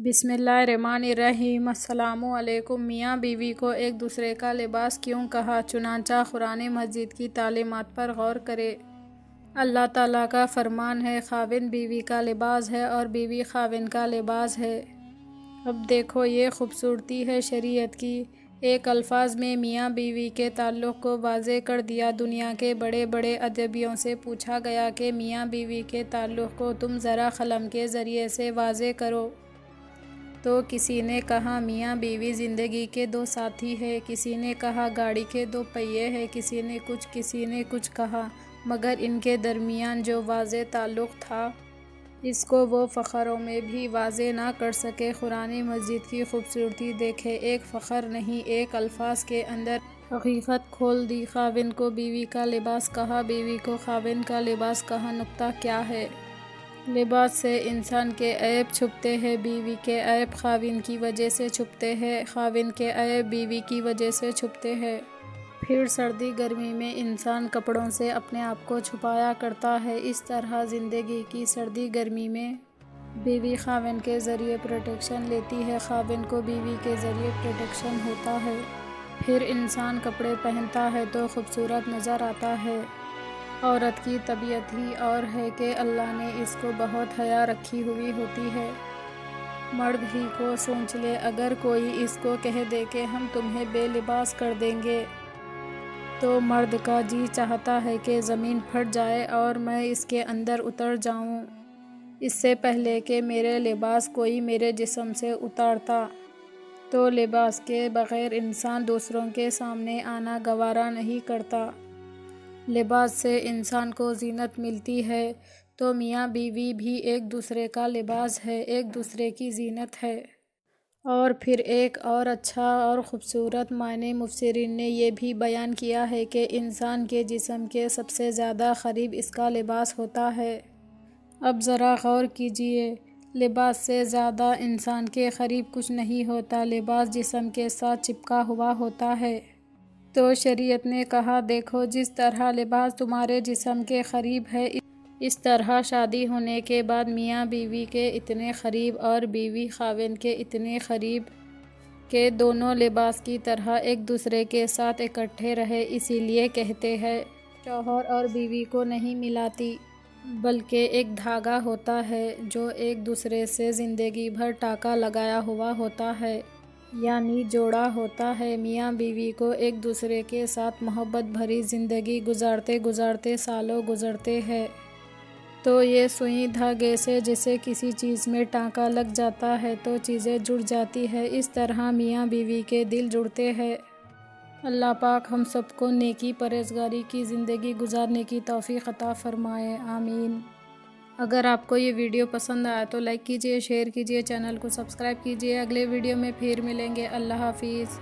بسم اللہ الرحمن الرحیم۔ السلام علیکم۔ میاں بیوی کو ایک دوسرے کا لباس کیوں کہا؟ چنانچہ قرآن مجید کی تعلیمات پر غور کرے۔ اللہ تعالیٰ کا فرمان ہے، خاوند بیوی کا لباس ہے اور بیوی خاوند کا لباس ہے۔ اب دیکھو یہ خوبصورتی ہے شریعت کی۔ ایک الفاظ میں میاں بیوی کے تعلق کو واضح کر دیا۔ دنیا کے بڑے بڑے ادیبوں سے پوچھا گیا کہ میاں بیوی کے تعلق کو تم ذرا قلم کے ذریعے سے واضح کرو۔ تو کسی نے کہا میاں بیوی زندگی کے دو ساتھی ہیں، کسی نے کہا گاڑی کے دو پہیے ہیں، کسی نے کچھ کہا، مگر ان کے درمیان جو واضح تعلق تھا اس کو وہ فقروں میں بھی واضح نہ کر سکے۔ قرآن مجید کی خوبصورتی دیکھے، ایک فقر نہیں، ایک الفاظ کے اندر حقیقت کھول دی۔ خاوند کو بیوی کا لباس کہا، بیوی کو خاوند کا لباس کہا۔ نکتہ کیا ہے؟ لباس سے انسان کے عیب چھپتے ہیں، بیوی کے عیب خاوند کی وجہ سے چھپتے ہیں، خاوند کے عیب بیوی کی وجہ سے چھپتے ہیں۔ پھر سردی گرمی میں انسان کپڑوں سے اپنے آپ کو چھپایا کرتا ہے، اس طرح زندگی کی سردی گرمی میں بیوی خاوند کے ذریعے پروٹیکشن لیتی ہے، خاوند کو بیوی کے ذریعے پروٹیکشن ہوتا ہے۔ پھر انسان کپڑے پہنتا ہے تو خوبصورت نظر آتا ہے۔ عورت کی طبیعت ہی اور ہے کہ اللہ نے اس کو بہت حیا رکھی ہوئی ہوتی ہے۔ مرد ہی کو سوچ لے، اگر کوئی اس کو کہہ دے کہ ہم تمہیں بے لباس کر دیں گے تو مرد کا جی چاہتا ہے کہ زمین پھٹ جائے اور میں اس کے اندر اتر جاؤں، اس سے پہلے کہ میرے لباس کوئی میرے جسم سے اتارتا۔ تو لباس کے بغیر انسان دوسروں کے سامنے آنا گوارا نہیں کرتا۔ لباس سے انسان کو زینت ملتی ہے، تو میاں بیوی بھی ایک دوسرے کا لباس ہے، ایک دوسرے کی زینت ہے۔ اور پھر ایک اور اچھا اور خوبصورت معنی مفسرین نے یہ بھی بیان کیا ہے کہ انسان کے جسم کے سب سے زیادہ قریب اس کا لباس ہوتا ہے۔ اب ذرا غور کیجئے، لباس سے زیادہ انسان کے قریب کچھ نہیں ہوتا، لباس جسم کے ساتھ چپکا ہوا ہوتا ہے۔ تو شریعت نے کہا دیکھو، جس طرح لباس تمہارے جسم کے قریب ہے، اس طرح شادی ہونے کے بعد میاں بیوی کے اتنے قریب اور بیوی خاوند کے اتنے قریب کہ دونوں لباس کی طرح ایک دوسرے کے ساتھ اکٹھے رہے۔ اسی لیے کہتے ہیں شوہر اور بیوی کو نہیں ملاتی، بلکہ ایک دھاگا ہوتا ہے جو ایک دوسرے سے زندگی بھر ٹاکا لگایا ہوا ہوتا ہے، یعنی جوڑا ہوتا ہے۔ میاں بیوی کو ایک دوسرے کے ساتھ محبت بھری زندگی گزارتے گزارتے سالوں گزرتے ہیں۔ تو یہ سوئی دھاگے سے جیسے کسی چیز میں ٹانکا لگ جاتا ہے تو چیزیں جڑ جاتی ہے، اس طرح میاں بیوی کے دل جڑتے ہیں۔ اللہ پاک ہم سب کو نیکی پرہیزگاری کی زندگی گزارنے کی توفیق عطا فرمائے، آمین۔ اگر آپ کو یہ ویڈیو پسند آیا تو لائک کیجئے، شیئر کیجئے، چینل کو سبسکرائب کیجئے۔ اگلے ویڈیو میں پھر ملیں گے۔ اللہ حافظ۔